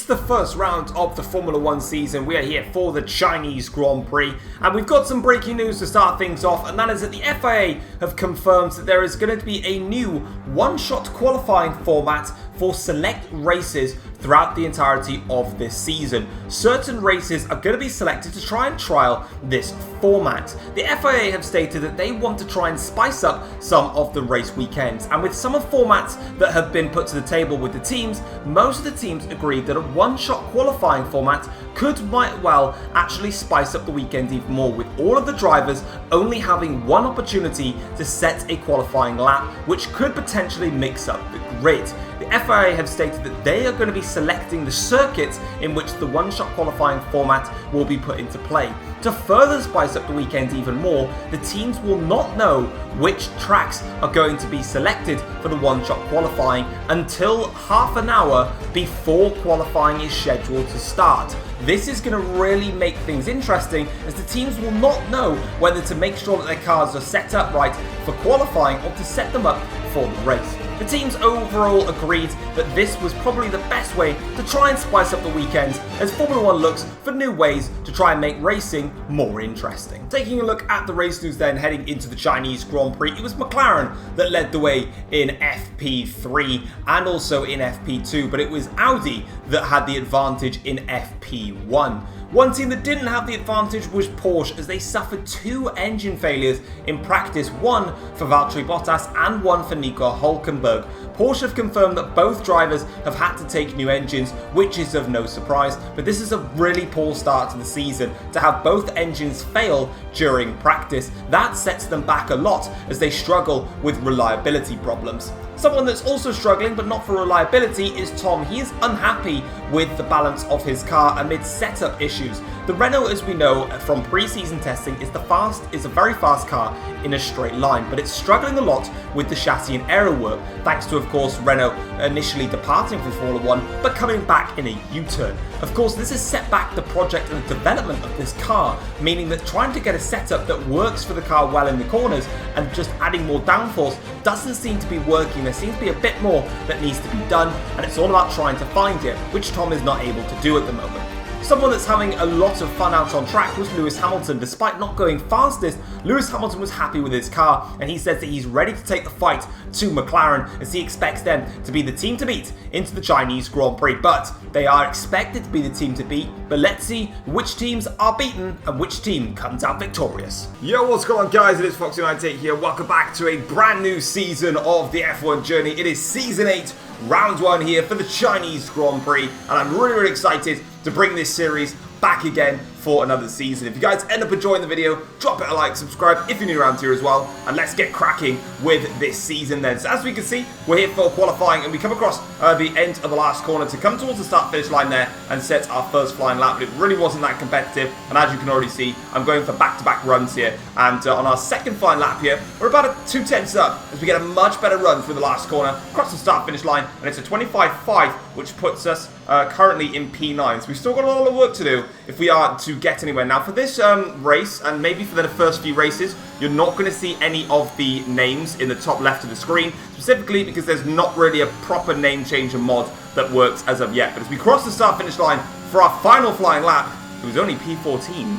It's the first round of the Formula 1 season. We are here for the Chinese Grand Prix, and we've got some breaking news to start things off, and that is that the FIA have confirmed that there is going to be a new one-shot qualifying format for select races throughout the entirety of this season. Certain races are going to be selected to try and trial this format. The FIA have stated that they want to try and spice up some of the race weekends, and with some of the formats that have been put to the table with the teams, most of the teams agreed that a one-shot qualifying format might well actually spice up the weekend even more, with all of the drivers only having one opportunity to set a qualifying lap, which could potentially mix up the grid. The FIA have stated that they are going to be selecting the circuits in which the one-shot qualifying format will be put into play. To further spice up the weekend even more, the teams will not know which tracks are going to be selected for the one-shot qualifying until half an hour before qualifying is scheduled to start. This is going to really make things interesting, as the teams will not know whether to make sure that their cars are set up right for qualifying or to set them up for the race. The teams overall agreed that this was probably the best way to try and spice up the weekends, as Formula 1 looks for new ways to try and make racing more interesting. Taking a look at the race news then, heading into the Chinese Grand Prix, it was McLaren that led the way in FP3 and also in FP2, but it was Audi that had the advantage in FP1. One team that didn't have the advantage was Porsche, as they suffered two engine failures in practice, one for Valtteri Bottas and one for Nico Hülkenberg. Porsche have confirmed that both drivers have had to take new engines, which is of no surprise, but this is a really poor start to the season to have both engines fail during practice. That sets them back a lot as they struggle with reliability problems. Someone that's also struggling, but not for reliability, is Tom. He is unhappy with the balance of his car amid setup issues. The Renault, as we know from pre-season testing, is a very fast car in a straight line, but it's struggling a lot with the chassis and aero work, thanks to, of course, Renault initially departing from Formula 1, but coming back in a U-turn. Of course, this has set back the project and the development of this car, meaning that trying to get a setup that works for the car well in the corners and just adding more downforce doesn't seem to be working. There seems to be a bit more that needs to be done, and it's all about trying to find it, which Tom is not able to do at the moment. Someone that's having a lot of fun out on track was Lewis Hamilton. Despite not going fastest, Lewis Hamilton was happy with his car, and he says that he's ready to take the fight to McLaren, as he expects them to be the team to beat into the Chinese Grand Prix. But they are expected to be the team to beat, but let's see which teams are beaten and which team comes out victorious. Yo, what's going on, guys? It is Foxydude here. Welcome back to a brand new season of the F1 journey. It is Season 8, Round 1 here for the Chinese Grand Prix, and I'm really excited to bring this series back again for another season. If you guys end up enjoying the video, drop it a like, subscribe if you're new around here as well, and let's get cracking with this season then. So as we can see, we're here for qualifying, and we come across the end of the last corner to come towards the start-finish line there and set our first flying lap, but it really wasn't that competitive, and as you can already see, I'm going for back-to-back runs here, and on our second flying lap here, we're about 2/10 up as we get a much better run through the last corner, across the start-finish line, and it's a 25.5, which puts us currently in P9. So we've still got a lot of work to do if we are to get anywhere. Now for this race, and maybe for the first few races, you're not going to see any of the names in the top left of the screen, specifically because there's not really a proper name changer mod that works as of yet. But as we cross the start-finish line for our final flying lap, it was only P14.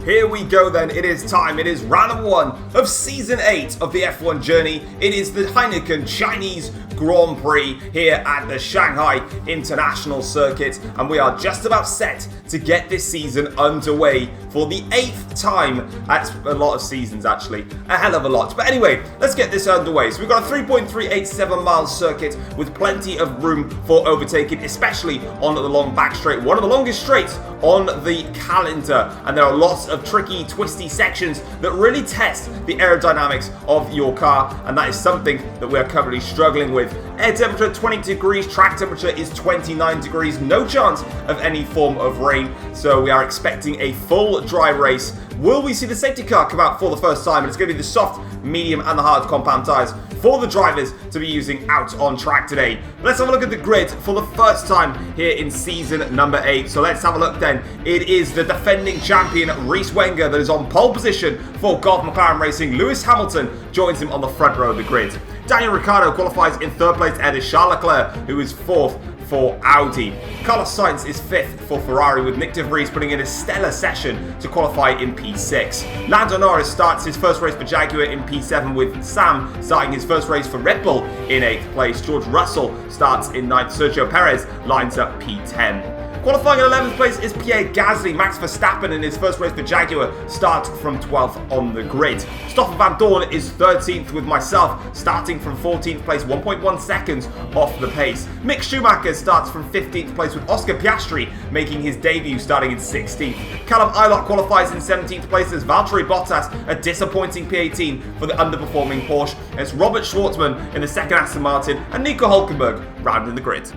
Here we go then, it is time, it is round number 1 of Season 8 of the F1 journey. It is the Heineken Chinese Grand Prix here at the Shanghai International Circuit, and we are just about set to get this season underway for the 8th time. That's a lot of seasons actually, a hell of a lot. But anyway, let's get this underway. So we've got a 3.387 mile circuit with plenty of room for overtaking, especially on the long back straight, one of the longest straights on the calendar, and there are lots of tricky, twisty sections that really test the aerodynamics of your car, and that is something that we are currently struggling with. Air temperature 20 degrees, track temperature is 29 degrees, no chance of any form of rain, so we are expecting a full dry race. Will we see the safety car come out for the first time? And it's going to be the soft, medium and the hard compound tyres for the drivers to be using out on track today. Let's have a look at the grid for the first time here in season number 8. So let's have a look then. It is the defending champion Reese Wenger that is on pole position for Golf McLaren Racing. Lewis Hamilton joins him on the front row of the grid. Daniel Ricciardo qualifies in 3rd place ahead of Charles Leclerc, who is 4th for Audi. Carlos Sainz is 5th for Ferrari, with Nick De Vries putting in a stellar session to qualify in P6. Lando Norris starts his first race for Jaguar in P7, with Sam starting his first race for Red Bull in 8th place. George Russell starts in 9th. Sergio Perez lines up P10. Qualifying in 11th place is Pierre Gasly. Max Verstappen in his first race for Jaguar starts from 12th on the grid. Stoffel Van Dorn is 13th, with myself starting from 14th place, 1.1 seconds off the pace. Mick Schumacher starts from 15th place, with Oscar Piastri making his debut starting in 16th. Callum Ilott qualifies in 17th place as Valtteri Bottas, a disappointing P18 for the underperforming Porsche. And it's Robert Schwartzman in the second Aston Martin and Nico Hulkenberg rounding the grid.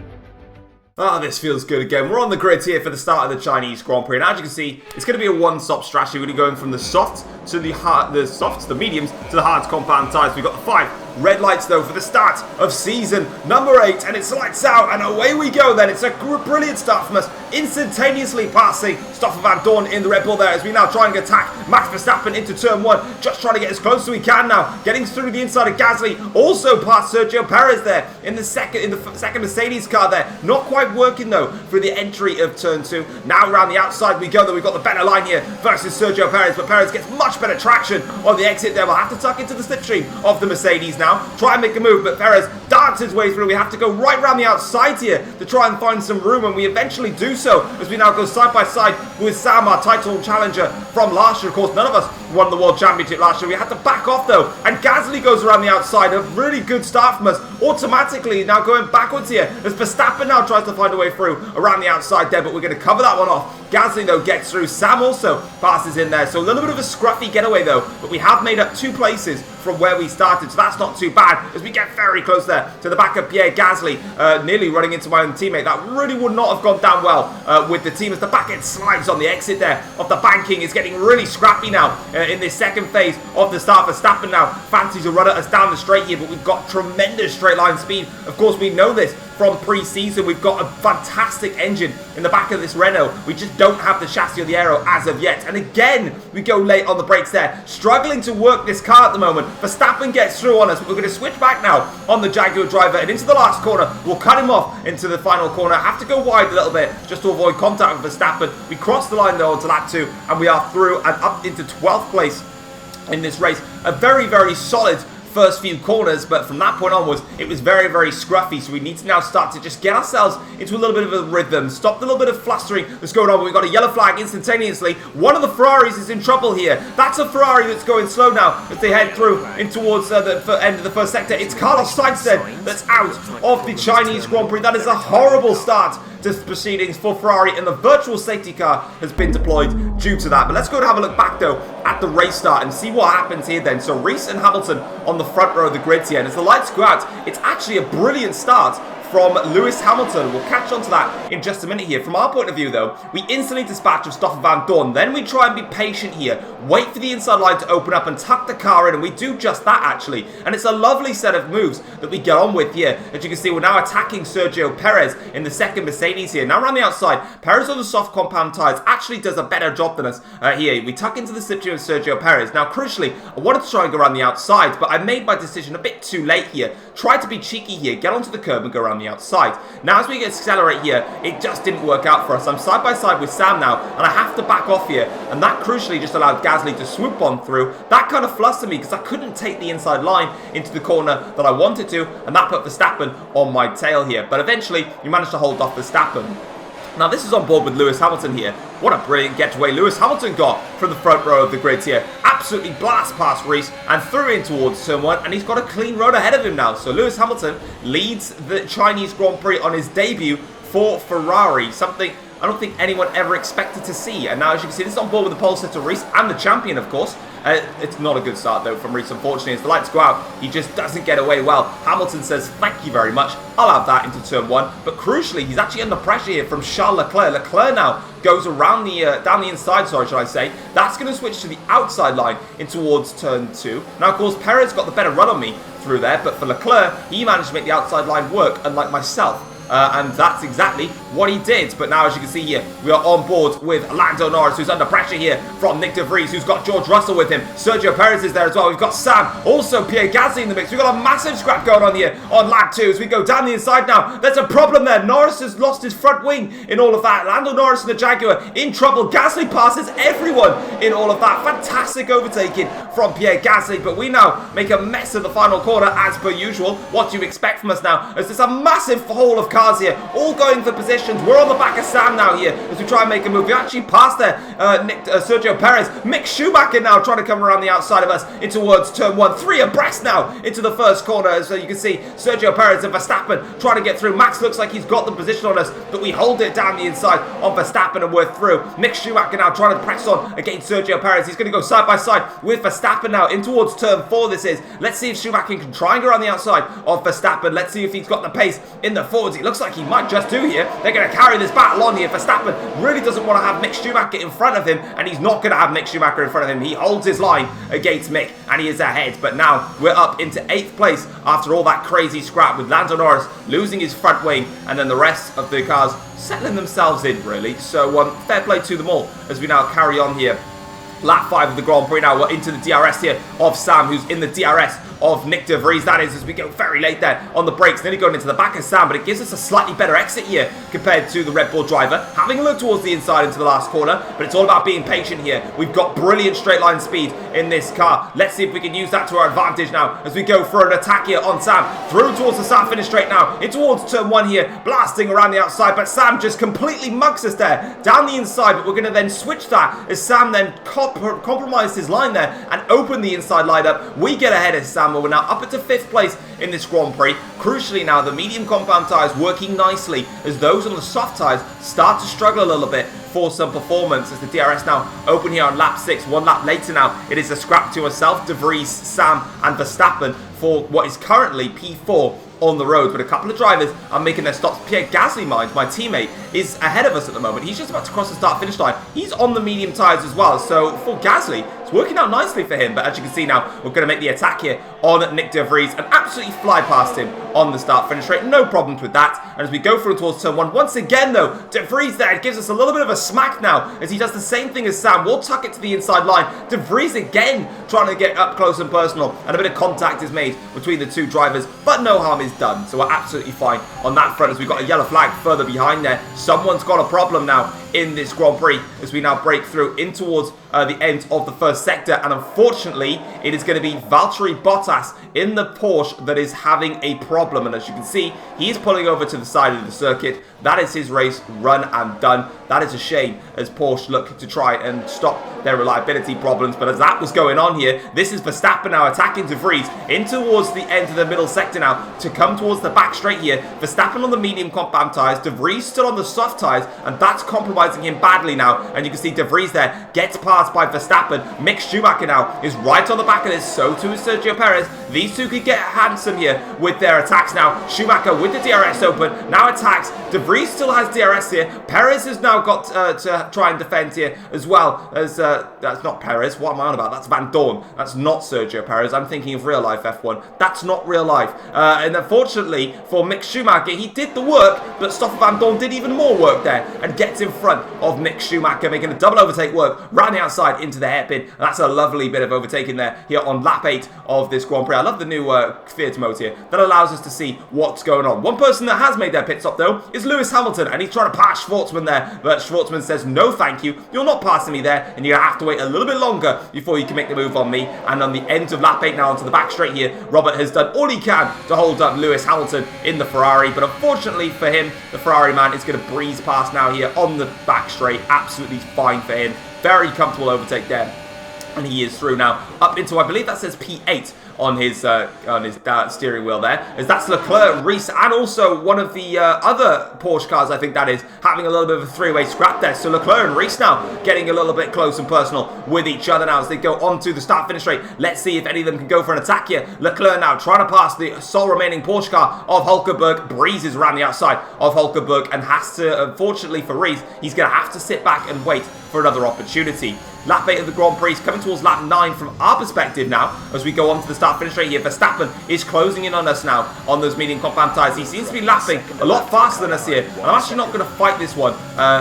This feels good again. We're on the grid here for the start of the Chinese Grand Prix, and as you can see, it's going to be a one-stop strategy. We're going to be going from the softs to the the mediums to the hards compound tyres. We've got the 5 red lights though for the start of season number 8, and it's lights out, and away we go then. It's a brilliant start from us, instantaneously passing Stoffel Van Dorn in the Red Bull there as we now try and attack Max Verstappen into turn 1, just trying to get as close as we can now, getting through the inside of Gasly, also past Sergio Perez there in the second Mercedes car there, not quite working though for the entry of turn 2. Now around the outside we go though. We've got the better line here versus Sergio Perez, but Perez gets much better traction on the exit there. We'll have to tuck into the slipstream of the Mercedes now, try and make a move, but Perez darts his way through. We have to go right around the outside here to try and find some room, and we eventually do so as we now go side by side with Sam, our title challenger from last year. Of course, none of us won the World Championship last year. We had to back off though, and Gasly goes around the outside. A really good start from us, automatically now going backwards here as Verstappen now tries to find a way through around the outside there, but we're going to cover that one off. Gasly though gets through. Sam also passes in there, so a little bit of a scruffy getaway though, but we have made up 2 places from where we started, so that's not too bad as we get very close there to the back of Pierre Gasly, nearly running into my own teammate. That really would not have gone down well with the team as the back end slides on the exit there of the banking. Is getting really scrappy now in this second phase of the start. Verstappen now fancies a run at us down the straight here, but we've got tremendous straight line speed. Of course, we know this from pre-season. We've got a fantastic engine in the back of this Renault. We just don't have the chassis or the aero as of yet. And again, we go late on the brakes there, struggling to work this car at the moment. Verstappen gets through on us. We're going to switch back now on the Jaguar driver and into the last corner. We'll cut him off into the final corner. Have to go wide a little bit just to avoid contact with Verstappen. We cross the line though onto lap 2, and we are through and up into 12th place in this race. A very, very solid first few corners, but from that point onwards it was very, very scruffy, so we need to now start to just get ourselves into a little bit of a rhythm, stop the little bit of flustering that's going on. But we've got a yellow flag instantaneously. One of the Ferraris is in trouble here. That's a Ferrari that's going slow now as they head through in towards the end of the first sector. It's Carlos Sainz then that's out of the Chinese Grand Prix. That is a horrible start to proceedings for Ferrari, and the virtual safety car has been deployed due to that. But let's go and have a look back though at the race start and see what happens here then. So Reese and Hamilton on the front row of the grid here, and as the lights go out, it's actually a brilliant start from Lewis Hamilton. We'll catch on to that in just a minute here. From our point of view though, we instantly dispatch of Stoffel Van Dorn. Then we try and be patient here, wait for the inside line to open up and tuck the car in, and we do just that actually. And it's a lovely set of moves that we get on with here. As you can see, we're now attacking Sergio Perez in the second Mercedes here. Now around the outside, Perez on the soft compound tyres actually does a better job than us here. We tuck into the slipstream of Sergio Perez. Now crucially, I wanted to try and go around the outside, but I made my decision a bit too late here. Tried to be cheeky here, get onto the curb and go around the outside. Now as we accelerate here, it just didn't work out for us. I'm side by side with Sam now, and I have to back off here, and that crucially just allowed Gasly to swoop on through. That kind of flustered me because I couldn't take the inside line into the corner that I wanted to, and that put Verstappen on my tail here. But eventually, we managed to hold off Verstappen. Now this is on board with Lewis Hamilton here. What a brilliant getaway Lewis Hamilton got from the front row of the grid here. Absolutely blast past Reese and through in towards turn 1, and he's got a clean road ahead of him now. So Lewis Hamilton leads the Chinese Grand Prix on his debut for Ferrari, something I don't think anyone ever expected to see. And now as you can see, this is on board with the pole sitter Reese and the champion of course. It's not a good start though from Reese, unfortunately. As the lights go out, he just doesn't get away well. Hamilton says thank you very much, I'll have that into turn 1. But crucially, he's actually under pressure here from Charles Leclerc. Leclerc now goes around the down the inside, should I say. That's going to switch to the outside line in towards turn 2. Now of course Perez got the better run on me through there, but for Leclerc, he managed to make the outside line work, unlike myself. and that's exactly what he did. But now, as you can see here, we are on board with Lando Norris, who's under pressure here from Nick De Vries, who's got George Russell with him. Sergio Perez is there as well. We've got Sam, also Pierre Gasly in the mix. We've got a massive scrap going on here on lap 2 as we go down the inside now. There's a problem there. Norris has lost his front wing in all of that. Lando Norris and the Jaguar in trouble. Gasly passes everyone in all of that. Fantastic overtaking from Pierre Gasly, but we now make a mess of the final corner as per usual. What do you expect from us now? As there's a massive haul of cars here, all going for positions. We're on the back of Sam now here as we try and make a move. We actually passed there Sergio Perez. Mick Schumacher now trying to come around the outside of us in towards turn 1. 3 abreast now into the first corner. So you can see Sergio Perez and Verstappen trying to get through. Max looks like he's got the position on us, but we hold it down the inside on Verstappen and we're through. Mick Schumacher now trying to press on against Sergio Perez. He's going to go side by side with Verstappen now in towards turn 4 this is. Let's see if Schumacher can try and go around the outside of Verstappen. Let's see if he's got the pace in the forwards. It looks like he might just do here. They're going to carry this battle on here. Verstappen really doesn't want to have Mick Schumacher in front of him, and he's not going to have Mick Schumacher in front of him. He holds his line against Mick, and he is ahead. But now we're up into 8th place after all that crazy scrap with Lando Norris losing his front wing, and then the rest of the cars settling themselves in, really. So fair play to them all as we now carry on here. Lap 5 of the Grand Prix now. We're into the DRS here of Sam, who's in the DRS of Nick De Vries. That is, as we go very late there on the brakes, nearly going into the back of Sam, but it gives us a slightly better exit here compared to the Red Bull driver. Having a look towards the inside into the last corner, but it's all about being patient here. We've got brilliant straight line speed in this car. Let's see if we can use that to our advantage now as we go for an attack here on Sam. Through towards the start finish straight now, in towards turn 1 here, blasting around the outside, but Sam just completely mugs us there down the inside, but we're going to then switch that as Sam then compromised his line there and opened the inside line up. We get ahead of Sam. We're now up into 5th place in this Grand Prix. Crucially now, the medium compound tyres working nicely as those on the soft tyres start to struggle a little bit for some performance as the DRS now open here on lap 6. 1 lap later now, it is a scrap to herself, De Vries, Sam and Verstappen for what is currently P4 on the road, but a couple of drivers are making their stops. Pierre Gasly, my teammate, is ahead of us at the moment. He's just about to cross the start-finish line. He's on the medium tyres as well, so for Gasly, it's working out nicely for him, but as you can see now, we're going to make the attack here on Nick De Vries and absolutely fly past him on the start-finish straight. No problems with that, and as we go through towards turn 1, once again though, De Vries there gives us a little bit of a smack now as he does the same thing as Sam. We'll tuck it to the inside line. De Vries again trying to get up close and personal, and a bit of contact is made between the two drivers, but no harm is done, so we're absolutely fine on that front as we've got a yellow flag further behind there. Someone's got a problem now in this Grand Prix as we now break through in towards the end of the first sector, and unfortunately it is going to be Valtteri Bottas in the Porsche that is having a problem, and as you can see, he is pulling over to the side of the circuit. That is his race run and done. That is a shame as Porsche look to try and stop their reliability problems, but as that was going on here, this is Verstappen now attacking De Vries in towards the end of the middle sector now to come towards the back straight here. Verstappen on the medium compound tyres, De Vries still on the soft tyres, and that's compromising him badly now, and you can see De Vries there gets passed by Verstappen. Mick Schumacher now is right on the back of this, so too is Sergio Perez. These two could get handsome here with their attacks now. Schumacher with the DRS open, now attacks. De Vries still has DRS here. Perez has now got to try and defend here as well as, that's not Perez, what am I on about? That's Van Dorn, that's not Sergio Perez. I'm thinking of real life F1, that's not real life. And unfortunately for Mick Schumacher, he did the work, but Stoffel Van Dorn did even more work there and gets in front of Mick Schumacher, making a double overtake work round the outside into the hairpin. And that's a lovely bit of overtaking there here on lap 8 of this Grand Prix. I love the new theatre mode here that allows us to see what's going on. One person that has made their pit stop though is Lewis Hamilton, and he's trying to pass Schwartzman there, but Schwartzman says no thank you, you're not passing me there, and you're going to have to wait a little bit longer before you can make the move on me. And on the end of lap 8 now onto the back straight here, Robert has done all he can to hold up Lewis Hamilton in the Ferrari, but unfortunately for him, the Ferrari man is going to breeze past now here on the back straight. Absolutely fine for him, very comfortable overtake there, and he is through now up into, I believe that says P8 on his steering wheel there, as that's Leclerc, Reese, and also one of the other Porsche cars, I think that is, having a little bit of a three-way scrap there. So Leclerc and Reese now getting a little bit close and personal with each other now as they go on to the start-finish straight. Let's see if any of them can go for an attack here. Leclerc now trying to pass the sole remaining Porsche car of Hulkenberg, breezes around the outside of Hulkenberg, and has to, unfortunately for Reese, he's going to have to sit back and wait for another opportunity. Lap 8 of the Grand Prix is coming towards lap 9 from our perspective now as we go on to the start-finish straight here. Verstappen is closing in on us now on those medium compound tyres. He seems to be lapping a lot faster than us here. And I'm actually not going to fight this one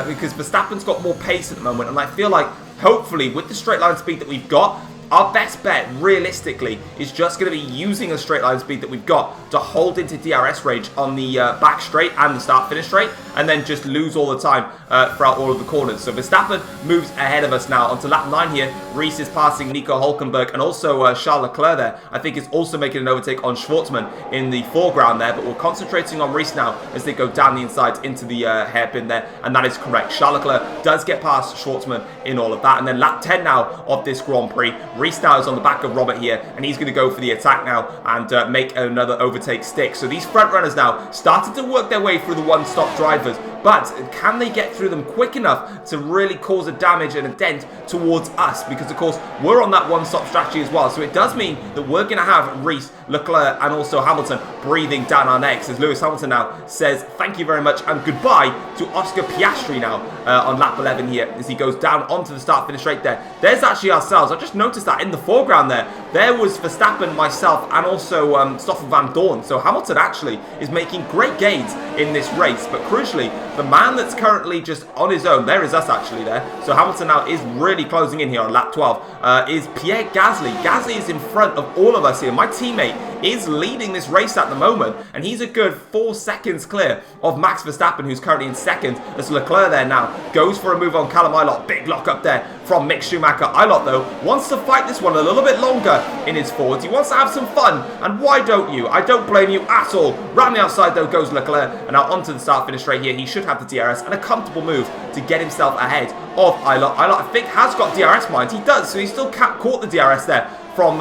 because Verstappen's got more pace at the moment. And I feel like, hopefully, with the straight line speed that we've got, our best bet, realistically, is just going to be using the straight line speed that we've got to hold into DRS range on the back straight and the start-finish straight, and then just lose all the time throughout all of the corners. So Verstappen moves ahead of us now onto lap 9 here. Reese is passing Nico Hülkenberg, and also Charles Leclerc there, I think, is also making an overtake on Schwartzman in the foreground there, but we're concentrating on Reese now as they go down the inside into the hairpin there, and that is correct. Charles Leclerc does get past Schwartzman in all of that, and then lap 10 now of this Grand Prix. Reese now is on the back of Robert here, and he's going to go for the attack now and make another overtake stick. So these front runners now started to work their way through the one-stop drivers, but can they get through them quick enough to really cause a damage and a dent towards us? Because, of course, we're on that one-stop strategy as well. So it does mean that we're going to have Reese, Leclerc, and also Hamilton breathing down our necks as Lewis Hamilton now says thank you very much and goodbye to Oscar Piastri now on lap 11 here as he goes down onto the start-finish right there. There's actually ourselves. I just noticed that in the foreground there was Verstappen, myself, and also Stoffel Van Dorn. So Hamilton actually is making great gains in this race, but crucially, the man that's currently just on his own, there is us actually there. So Hamilton now is really closing in here on lap 12, is Pierre Gasly. Gasly is in front of all of us here. My teammate is leading this race at the moment, and he's a good 4 seconds clear of Max Verstappen, who's currently in second, as Leclerc there now goes for a move on Callum Ilott. Big lock up there from Mick Schumacher. Ilott, though, wants to fight this one a little bit longer in his forwards. He wants to have some fun, and why don't you? I don't blame you at all. Round the outside, though, goes Leclerc, and now onto the start-finish right here. He should have the DRS, and a comfortable move to get himself ahead of Ilott. Ilott, I think, has got DRS mind. He does, so he still caught the DRS there from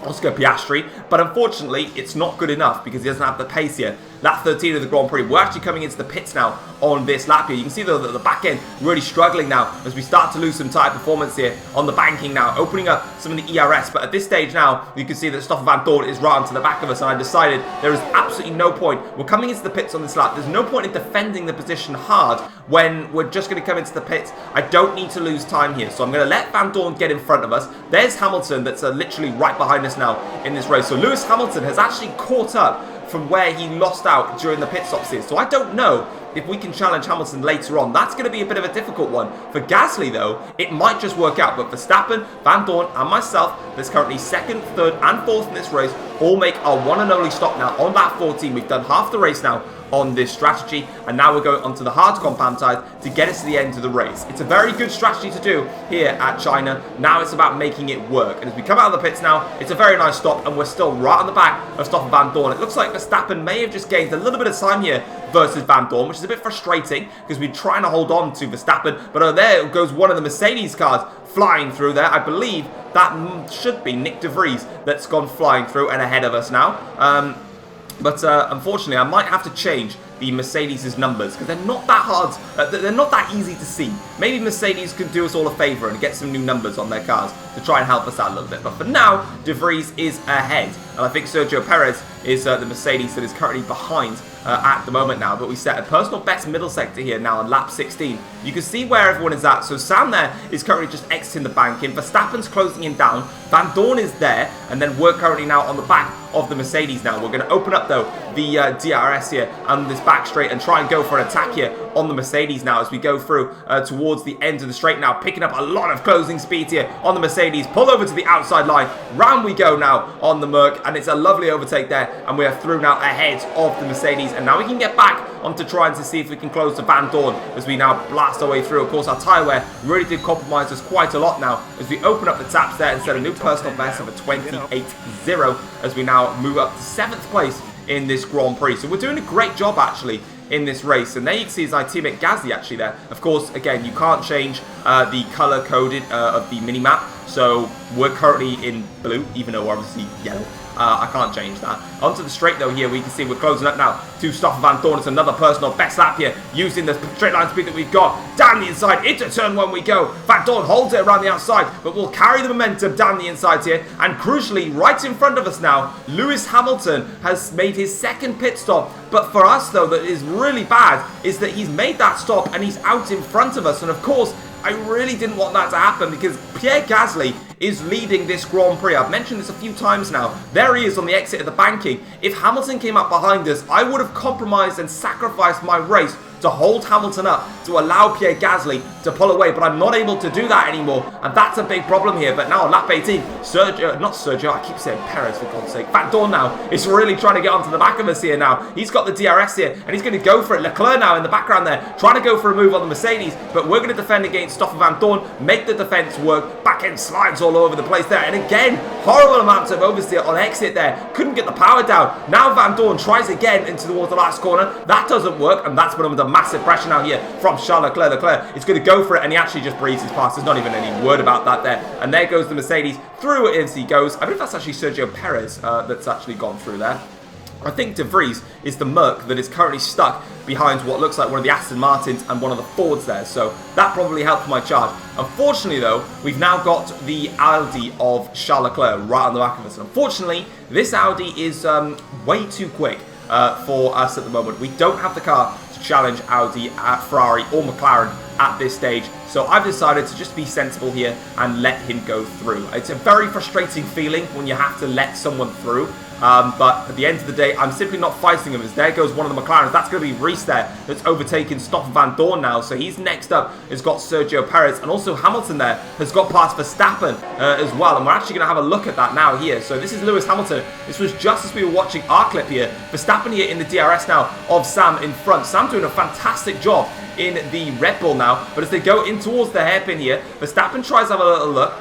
Oscar Piastri, but unfortunately it's not good enough because he doesn't have the pace here. Lap 13 of the Grand Prix. We're actually coming into the pits now on this lap here. You can see that the back end really struggling now as we start to lose some tyre performance here on the banking now, opening up some of the ERS. But at this stage now, you can see that Stoffel Van Dorn is right onto the back of us, and I decided there is absolutely no point. We're coming into the pits on this lap. There's no point in defending the position hard when we're just going to come into the pits. I don't need to lose time here, so I'm going to let Van Dorn get in front of us. There's Hamilton that's literally right behind us now in this race. So Lewis Hamilton has actually caught up from where he lost out during the pit stops here. So I don't know if we can challenge Hamilton later on. That's going to be a bit of a difficult one. For Gasly, though, it might just work out. But Verstappen, Van Dorn, and myself, that's currently second, third, and fourth in this race, all make our one and only stop now on lap 14. We've done half the race now on this strategy, and now we're going onto the hard compound tyre to get us to the end of the race. It's a very good strategy to do here at China. Now it's about making it work, and as we come out of the pits now, it's a very nice stop, and we're still right on the back of Stoffel Van Dorn. It looks like Verstappen may have just gained a little bit of time here versus Van Dorn, which is a bit frustrating because we're trying to hold on to Verstappen, but there goes one of the Mercedes cars flying through there. I believe that should be Nick De Vries that's gone flying through and ahead of us now. But unfortunately, I might have to change the Mercedes' numbers because they're not that hard, they're not that easy to see. Maybe Mercedes could do us all a favour and get some new numbers on their cars to try and help us out a little bit. But for now, De Vries is ahead, and I think Sergio Perez is the Mercedes that is currently behind at the moment now. But we set a personal best middle sector here now on lap 16. You can see where everyone is at. So Sam there is currently just exiting the banking. Verstappen's closing him down. Van Dorn is there, and then we're currently now on the back of the Mercedes now. We're going to open up, though, the DRS here on this back straight and try and go for an attack here on the Mercedes now as we go through towards the end of the straight now, picking up a lot of closing speed here on the Mercedes. Pull over to the outside line. Round we go now on the Merc, and it's a lovely overtake there, and we are through now ahead of the Mercedes, and now we can get back onto trying to see if we can close to Van Dorn as we now blast our way through. Of course, our tyre wear really did compromise us quite a lot now as we open up the taps there and set a new personal best of a 28.0 as we now move up to 7th place in this Grand Prix. So we're doing a great job actually in this race, and there you can see is our teammate Gasly actually there. Of course, again, you can't change the color coded of the mini map, so we're currently in blue even though we're obviously yellow. I can't change that. Onto the straight though here, we can see we're closing up now to Stoffel Van Dorn. It's another personal best lap here, using the straight line speed that we've got. Down the inside, into turn 1 we go. Van Dorn holds it around the outside, but we'll carry the momentum down the inside here. And crucially, right in front of us now, Lewis Hamilton has made his second pit stop. But for us though, that is really bad, is that he's made that stop and he's out in front of us. And of course, I really didn't want that to happen because Pierre Gasly is leading this Grand Prix. I've mentioned this a few times now. There he is on the exit of the banking. If Hamilton came up behind us, I would have compromised and sacrificed my race to hold Hamilton up, to allow Pierre Gasly to pull away, but I'm not able to do that anymore, and that's a big problem here. But now on lap 18, Sergio, I keep saying Perez for God's sake, Van Dorn now is really trying to get onto the back of us here now. He's got the DRS here, and he's going to go for it. Leclerc now in the background there, trying to go for a move on the Mercedes, but we're going to defend against Stoffel Van Dorn, make the defense work, back end slides all over the place there, and again, horrible amounts of oversteer on exit there, couldn't get the power down. Now Van Dorn tries again into towards the last corner, that doesn't work, and that's put him under massive pressure now here from Charles Leclerc. Leclerc is going to go for it, and he actually just breezes past. There's not even any word about that there. And there goes the Mercedes through as he goes. I believe that's actually Sergio Perez that's actually gone through there. I think De Vries is the Merc that is currently stuck behind what looks like one of the Aston Martins and one of the Fords there. So that probably helped my charge. Unfortunately, though, we've now got the Audi of Charles Leclerc right on the back of us. And unfortunately, this Audi is way too quick for us at the moment. We don't have the car to challenge Audi, Ferrari or McLaren at this stage. So I've decided to just be sensible here and let him go through. It's a very frustrating feeling when you have to let someone through. But at the end of the day, I'm simply not fighting him, as there goes one of the McLarens. That's going to be Reese there, that's overtaken Stoffel Van Dorn now. So he's next up, has got Sergio Perez, and also Hamilton there has got past Verstappen as well. And we're actually going to have a look at that now here. So this is Lewis Hamilton. This was just as we were watching our clip here. Verstappen here in the DRS now of Sam in front. Sam doing a fantastic job in the Red Bull now, but as they go in towards the hairpin here, Verstappen tries to have a little look.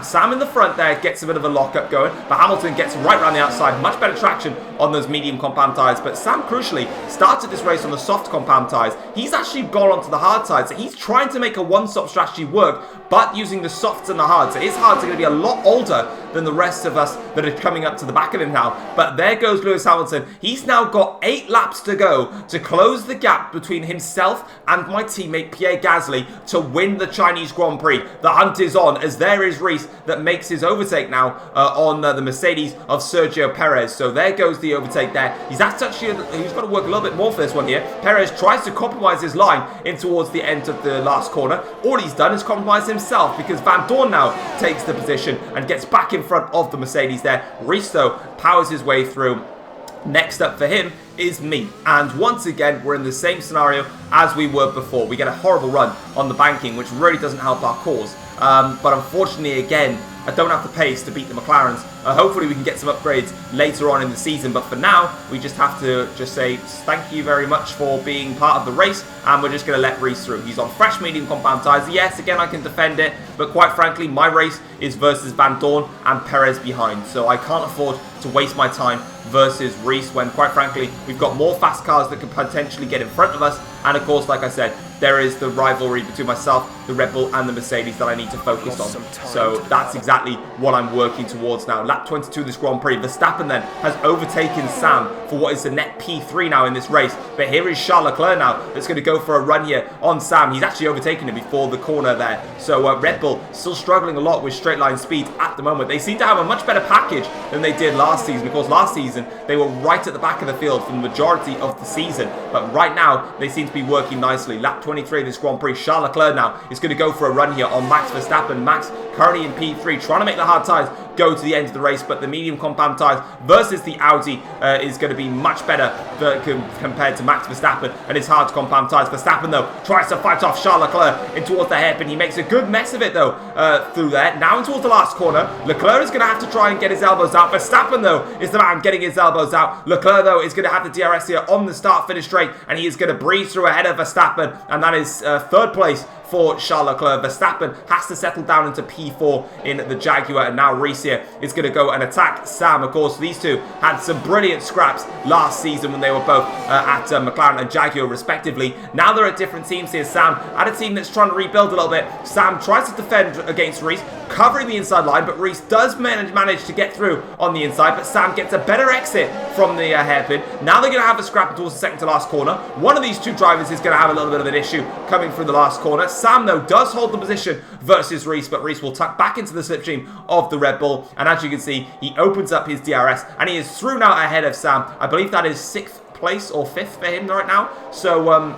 Sam in the front there gets a bit of a lockup going, but Hamilton gets right around the outside. Much better traction on those medium compound tyres, but Sam crucially started this race on the soft compound tyres. He's actually gone onto the hard side, so he's trying to make a one-stop strategy work, but using the softs and the hards. So his hards are going to be a lot older than the rest of us that are coming up to the back of him now. But there goes Lewis Hamilton. He's now got 8 laps to go to close the gap between himself and my teammate Pierre Gasly to win the Chinese Grand Prix. The hunt is on, as there is Reese that makes his overtake now on the Mercedes of Sergio Perez. So there goes the overtake there. He's got to work a little bit more for this one here. Perez tries to compromise his line in towards the end of the last corner. All he's done is compromise himself, because Van Dorn now takes the position and gets back in front of the Mercedes there. Reese though powers his way through. Next up for him is me, and once again we're in the same scenario as we were before. We get a horrible run on the banking, which really doesn't help our cause, but unfortunately again I don't have the pace to beat the McLarens. Hopefully we can get some upgrades later on in the season, but for now we just have to just say thank you very much for being part of the race, and we're just going to let Reese through. He's on fresh medium compound tyres. Yes, again I can defend it, but quite frankly my race is versus Van Dorn and Perez behind, so I can't afford to waste my time versus Reese when quite frankly we've got more fast cars that could potentially get in front of us. And of course, like I said, there is the rivalry between myself, the Red Bull and the Mercedes that I need to focus on. So that's exactly what I'm working towards now. Lap 22 of this Grand Prix. Verstappen then has overtaken Sam for what is the net P3 now in this race. But here is Charles Leclerc now that's going to go for a run here on Sam. He's actually overtaken him before the corner there. So Red Bull still struggling a lot with straight line speed at the moment. They seem to have a much better package than they did last season, because last season they were right at the back of the field for the majority of the season. But right now they seem to be working nicely. Lap 23 of this Grand Prix. Charles Leclerc now is going to go for a run here on Max Verstappen. Max currently in P3, trying to make the hard tyres go to the end of the race, but the medium compound tyres versus the Audi is going to be much better compared to Max Verstappen and his hard compound tyres. Verstappen though tries to fight off Charles Leclerc in towards the hairpin. He makes a good mess of it though through there. Now in towards the last corner, Leclerc is going to have to try and get his elbows out. Verstappen though is the man getting his elbows out. Leclerc though is going to have the DRS here on the start finish straight, and he is going to breeze through ahead of Verstappen, and that is third place for Charles Leclerc. Verstappen has to settle down into P4 in the Jaguar, and now Reese here is going to go and attack Sam. Of course, these two had some brilliant scraps last season when they were both at McLaren and Jaguar respectively. Now they're at different teams here. Sam at a team that's trying to rebuild a little bit. Sam tries to defend against Reese, covering the inside line, but Reese does manage to get through on the inside, but Sam gets a better exit from the hairpin. Now they're going to have a scrap towards the second to last corner. One of these two drivers is going to have a little bit of an issue coming through the last corner. Sam though does hold the position versus Reese, but Reese will tuck back into the slipstream of the Red Bull, and as you can see he opens up his DRS and he is through now ahead of Sam. I believe that is 6th place or 5th for him right now, so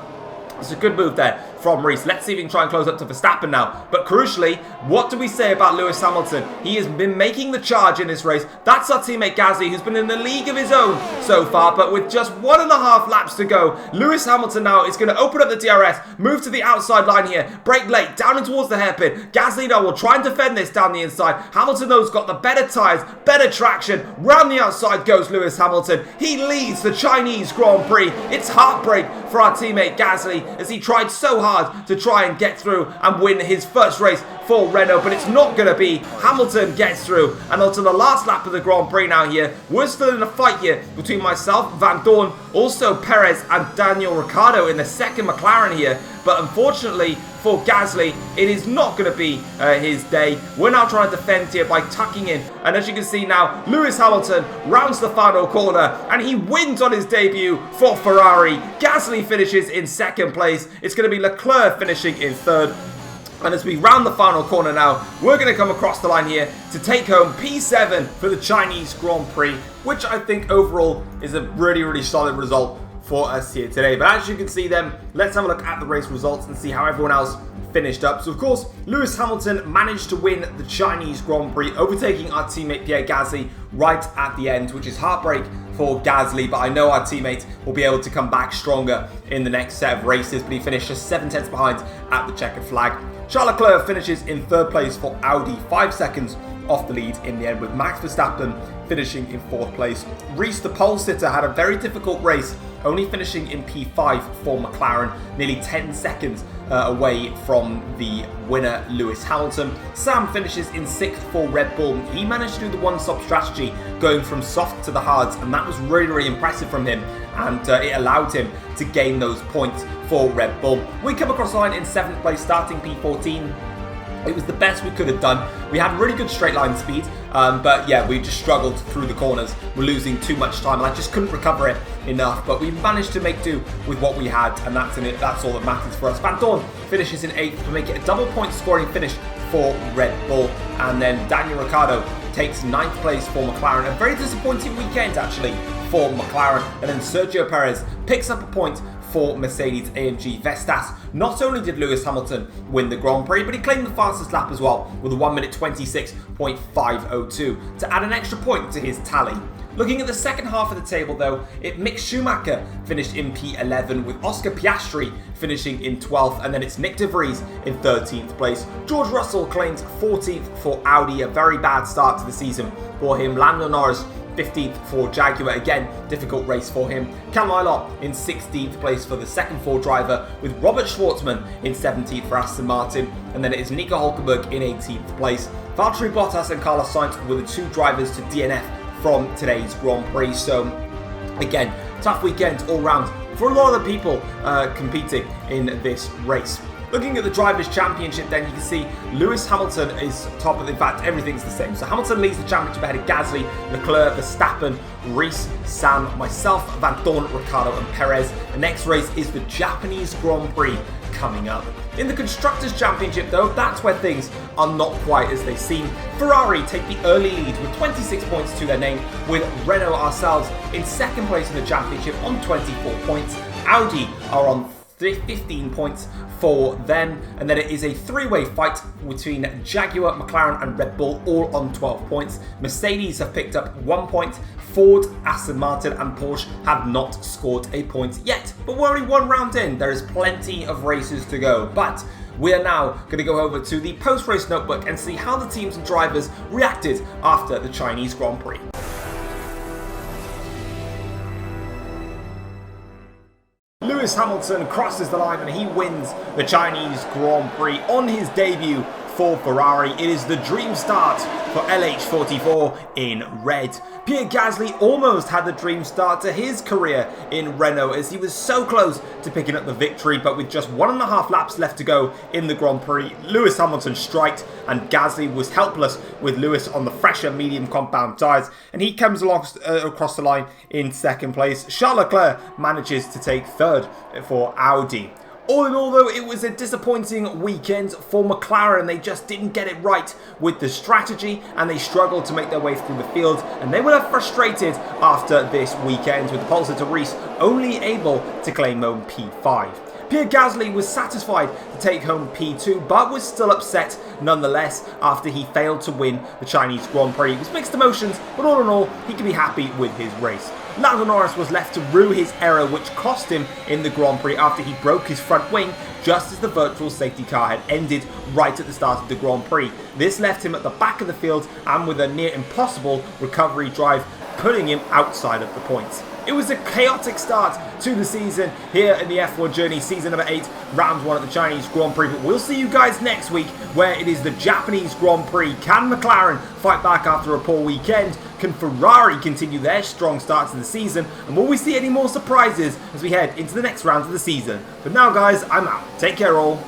It's a good move there from Reese. Let's see if he can try and close up to Verstappen now. But crucially, what do we say about Lewis Hamilton? He has been making the charge in this race. That's our teammate Gasly, who's been in the league of his own so far. But with just 1.5 laps to go, Lewis Hamilton now is going to open up the DRS, move to the outside line here, brake late, down and towards the hairpin. Gasly now will try and defend this down the inside. Hamilton though has got the better tyres, better traction. Round the outside goes Lewis Hamilton. He leads the Chinese Grand Prix. It's heartbreak for our teammate Gasly, as he tried so hard to try and get through and win his first race for Renault, but it's not going to be. Hamilton gets through, and onto the last lap of the Grand Prix now here. We're still in a fight here between myself, Van Dorn, also Perez and Daniel Ricciardo in the second McLaren here, but unfortunately for Gasly, it is not going to be his day. We're now trying to defend here by tucking in, and as you can see now, Lewis Hamilton rounds the final corner, and he wins on his debut for Ferrari. Gasly finishes in second place. It's going to be Leclerc finishing in third. And as we round the final corner now, we're going to come across the line here to take home P7 for the Chinese Grand Prix, which I think overall is a really, really solid result for us here today. But as you can see then, let's have a look at the race results and see how everyone else finished up. So of course, Lewis Hamilton managed to win the Chinese Grand Prix, overtaking our teammate Pierre Gasly right at the end, which is heartbreak for Gasly, but I know our teammate will be able to come back stronger in the next set of races. But he finished just 7 tenths behind at the checkered flag. Charles Leclerc finishes in third place for Audi, 5 seconds off the lead in the end, with Max Verstappen finishing in fourth place. Reese, the pole sitter, had a very difficult race, only finishing in P5 for McLaren, nearly 10 seconds away from the winner, Lewis Hamilton. Sam finishes in 6th for Red Bull. He managed to do the one-stop strategy, going from soft to the hards, and that was really, really impressive from him, and it allowed him to gain those points for Red Bull. We come across the line in 7th place, starting P14. It was the best we could have done. We had really good straight line speed, but yeah, we just struggled through the corners. We're losing too much time, and I just couldn't recover it enough. But we managed to make do with what we had, and that's all that matters for us. Van Dorn finishes in 8th to make it a double point scoring finish for Red Bull. And then Daniel Ricciardo takes 9th place for McLaren. A very disappointing weekend, actually, for McLaren. And then Sergio Perez picks up a point for Mercedes-AMG Vestas. Not only did Lewis Hamilton win the Grand Prix, but he claimed the fastest lap as well, with a 1:26.502 to add an extra point to his tally. Looking at the second half of the table though, Mick Schumacher finished in P11, with Oscar Piastri finishing in 12th, and then it's Nick de Vries in 13th place. George Russell claims 14th for Audi, a very bad start to the season for him. Lando Norris 15th for Jaguar, again, difficult race for him. Callum Ilott in 16th place for the second Ford driver, with Robert Schwartzman in 17th for Aston Martin, and then it is Nico Hulkenberg in 18th place. Valtteri Bottas and Carlos Sainz were the 2 drivers to DNF from today's Grand Prix, so again, tough weekend all round for a lot of the people competing in this race. Looking at the Drivers' Championship then, you can see Lewis Hamilton is top of, in fact, everything's the same. So Hamilton leads the championship ahead of Gasly, Leclerc, Verstappen, Reese, Sam, myself, Van Dorn, Ricciardo and Perez. The next race is the Japanese Grand Prix coming up. In the Constructors' Championship though, that's where things are not quite as they seem. Ferrari take the early lead with 26 points to their name, with Renault ourselves in second place in the championship on 24 points. Audi are on 15 points for them, and then it is a 3-way fight between Jaguar, McLaren and Red Bull, all on 12 points. Mercedes have picked up 1 point. Ford, Aston Martin and Porsche have not scored a point yet, but we're only 1 round in. There is plenty of races to go, but we are now going to go over to the post-race notebook and see how the teams and drivers reacted after the Chinese Grand Prix. Lewis Hamilton crosses the line and he wins the Chinese Grand Prix on his debut for Ferrari. It is the dream start for LH44 in red. Pierre Gasly almost had the dream start to his career in Renault, as he was so close to picking up the victory, but with just 1.5 laps left to go in the Grand Prix, Lewis Hamilton striked and Gasly was helpless with Lewis on the fresher medium compound tyres, and he comes along across the line in second place. Charles Leclerc manages to take third for Audi. All in all though, it was a disappointing weekend for McLaren. They just didn't get it right with the strategy and they struggled to make their way through the field, and they were frustrated after this weekend, with the pole sitter Reese only able to claim home P5. Pierre Gasly was satisfied to take home P2, but was still upset nonetheless after he failed to win the Chinese Grand Prix. It was mixed emotions, but all in all, he can be happy with his race. Lando Norris was left to rue his error, which cost him in the Grand Prix after he broke his front wing just as the virtual safety car had ended right at the start of the Grand Prix. This left him at the back of the field and with a near impossible recovery drive, putting him outside of the points. It was a chaotic start to the season here in the F1 Journey, season number 8, round 1 at the Chinese Grand Prix. But we'll see you guys next week where it is the Japanese Grand Prix. Can McLaren fight back after a poor weekend? Can Ferrari continue their strong start to the season? And will we see any more surprises as we head into the next round of the season? But now guys, I'm out. Take care all.